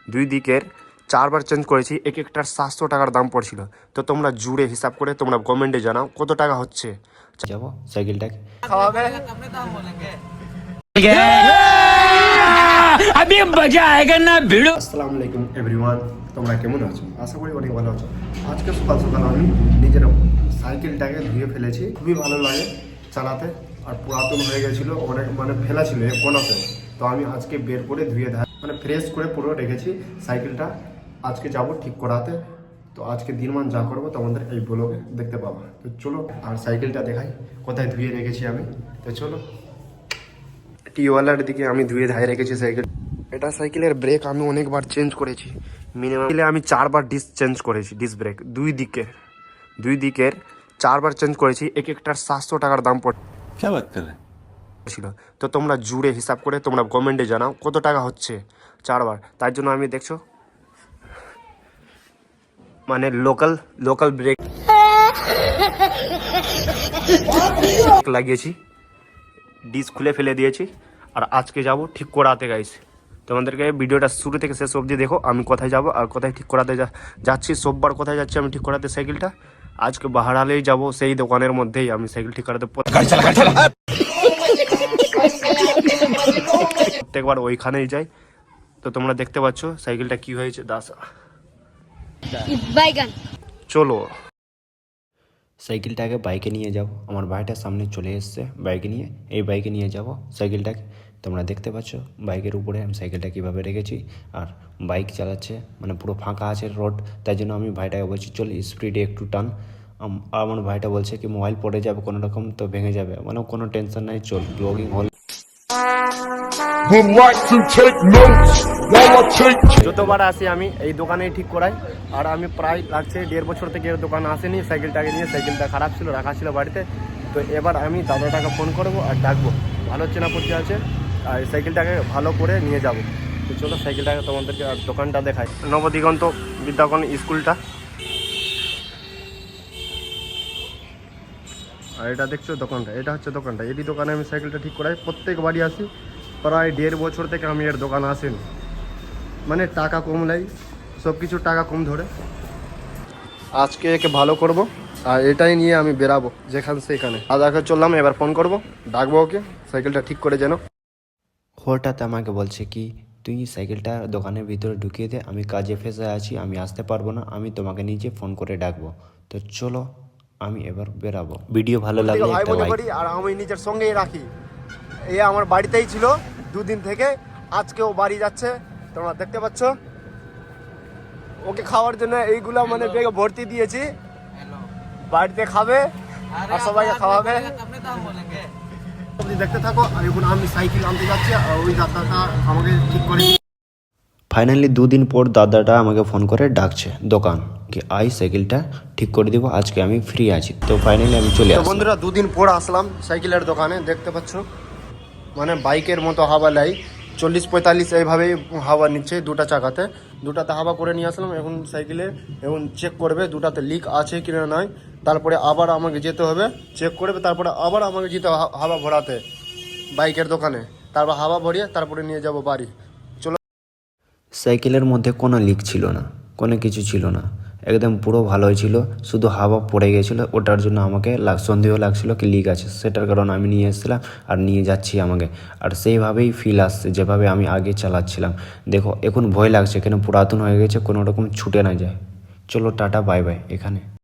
দুই দিকের 4বার চেঞ্জ করেছি, এক একটার 700 টাকার দাম পড়ছিল। তো তোমরা জুড়ে হিসাব করে তোমরা কমেন্টে জানাও কত টাকা হচ্ছে। যাবো সাইকেলটাকে খাওয়াবে अभी मजा आएगा ना भिड़ो। আসসালামু আলাইকুম এভরিওয়ান, তোমরা কেমন আছো? আশা করি অনেক ভালো আছো। আজকে সকাল সকাল আমি নিজের সাইকেলটাকে ধুয়ে ফেলেছি। খুবই ভালো লাগে চালাতে, আর পুরাতন হয়ে গেছিলো, অনেক ফেলা ছিল এক কোনাতে। তো আমি আজকে বের করে ধুয়ে ফ্রেশ করে পুরো রেখেছি সাইকেলটা। আজকে যাব ঠিক করাতে। তো আজকে দিনমান যা করবো তোমাদের এই ব্লগে দেখতে পাবো। তো চলো, আর সাইকেলটা দেখাই কোথায় ধুয়ে রেখেছি আমি। তো চলো, টিওয়ালার দিকে আমি ধুয়ে ধায় রেখেছি সাইকেল। এটা সাইকেলের ব্রেক আমি অনেকবার চেঞ্জ করেছি, মিনিমাম আমি 4বার ডিস্ক চেঞ্জ করেছি। ডিস্ক ব্রেক দুই দিকের 4বার চেঞ্জ করেছি, এক একটার 700 টাকার দাম পড়ছিল। তো তোমরা জুড়ে হিসাব করে তোমরা কমেন্টে জানাও কত টাকা হচ্ছে 4বার। তার জন্য আমি দেখছো লোকাল ব্রেক লাগিয়েছি, ডিস্ক খুলে ফেলে দিয়েছি। আর আজকে যাব ঠিক করাতে গাইস। তোমাদেরকে ভিডিওটা শুরু থেকে শেষ অবধি দেখো, আমি কোথায় যাব আর কোথায় ঠিক করাতে যাচ্ছি। সোমবার কোথায় যাচ্ছি আমি ঠিক করাতে সাইকেলটা। আজকে বাহারালেই যাব, সেই দোকানের মধ্যেই আমি সাইকেল ঠিক করাতে প্রত্যেকবার ওইখানেই যাই। তো তোমরা দেখতে পাচ্ছ সাইকেলটা কি হয়েছে দাসা। চলো সাইকেলটাকে বাইকে নিয়ে যাব। আমার ভাইটার সামনে চলে এসছে বাইকে নিয়ে, এই বাইকে নিয়ে যাব সাইকেলটাকে। তোমরা দেখতে পাচ্ছ বাইকের উপরে আমি সাইকেলটা কীভাবে রেখেছি। আর বাইক চালাচ্ছে, পুরো ফাঁকা আছে রোড, তাই জন্য আমি ভাইটাকে বলছি চল স্পিডে একটু টান। আমার ভাইটা বলছে কি মোবাইল পড়ে যাবে কোনো রকম, তো ভেঙে যাবে, কোনো টেনশন নাই, চল ব্লগিং হল। যতবার আসি আমি এই দোকানেই ঠিক করাই। আর আমি প্রায় লাগছে 1.5 বছর থেকে এর দোকান আসেনি সাইকেলটাকে নিয়ে। সাইকেলটা খারাপ ছিল, রাখা ছিল বাড়িতে। তো এবার আমি দাদাটাকে ফোন করবো আর ডাকবো, ভালো চেনা পরিচয় আছে, আর এই সাইকেলটাকে ভালো করে নিয়ে যাব। তো চলো সাইকেলটাকে তোমাদেরকে আর দোকানটা দেখাই, নবদিগন্ত বিদ্যাকরণ স্কুলটা। আর এটা দেখছো দোকানটা, এটা হচ্ছে দোকানটা। এটি দোকানে আমি সাইকেলটা ঠিক করাই, প্রত্যেকবারই আসি। প্রায় 1.5 বছর থেকে আমি এর দোকান আসেনি, টাকা কম লাই, সব কিছু টাকা কম ধরে। আজকে একে ভালো করব, আর এটাই নিয়ে আমি বেরাবো যেখানে সেখানে। দাদাকে চললাম, এবার ফোন করব, ডাকবো ওকে, সাইকেলটা ঠিক করে যেন। হঠাৎ আমাকে বলছে কি তুই সাইকেলটা দোকানের ভিতরে ঢুকিয়ে দে, আমি কাজে ফেসে আছি, আমি আসতে পারবো না, আমি তোমাকে নিজে ফোন করে ডাকবো। তো চলো আমি এবার বেরাবো। ভিডিও ভালো লাগলে একটা লাইক। আর আমি নিজের সঙ্গেই রাখি, এ আমার বাড়িতেই ছিল 2 দিন থেকে, আজকেও বাড়ি যাচ্ছে। তোমরা দেখতে পাচ্ছ ওকে খাওয়ার জন্য এইগুলা বেগে ভর্তি দিয়েছি, বাড়িতে খাবে আর সবাইকে খাওয়াবে। দেখতে থাকো। আর এখন আমি সাইকেল আনতে যাচ্ছি, আর ওই দাদাটা আমাকে ঠিক করে। ফাইনালি 2 দিন পর দাদাটা আমাকে ফোন করে ডাকছে দোকান, কি আই সাইকেলটা ঠিক করে দিব, আজকে আমি ফ্রি আছি। তো ফাইনালি আমি চলে আসলাম। বন্ধুরা 2 দিন পর আসলাম সাইকেলের দোকানে। দেখতে পাচ্ছ বাইকের মতো হাওয়া লাই, 40-45 এইভাবেই হাওয়া নিচ্ছে দুটা চাকাতে। দুটাতে হাওয়া করে নিয়ে আসলাম। এখন সাইকেলে এখন চেক করবে দুটাতে লিক আছে কি না নয়, তারপরে আবার আমাকে যেতে হবে চেক করবে, তারপরে আবার আমাকে যেতে হাওয়া ভরাতে বাইকের দোকানে, তারপর হাওয়া ভরিয়ে তারপরে নিয়ে যাব বাড়ি। চলো। সাইকেলের মধ্যে কোনো লিক ছিল না, কোনো কিছু ছিল না, একদম পুরো ভালোই ছিল, শুধু হাওয়া পড়ে গেছিলো। ওটার জন্য আমাকে সন্দেহ লাগছিল কি লিক আছে, সেটার কারণে আমি নিয়ে এসেছিলাম আর নিয়ে যাচ্ছি আমাকে। আর সেইভাবেই ফিল আসছে যেভাবে আমি আগে চালাচ্ছিলাম। দেখো এখন ভয় লাগছে, কেন পুরাতন হয়ে গেছে, কোনো রকম ছুটে না যায়। চলো টাটা বাই বাই এখানে।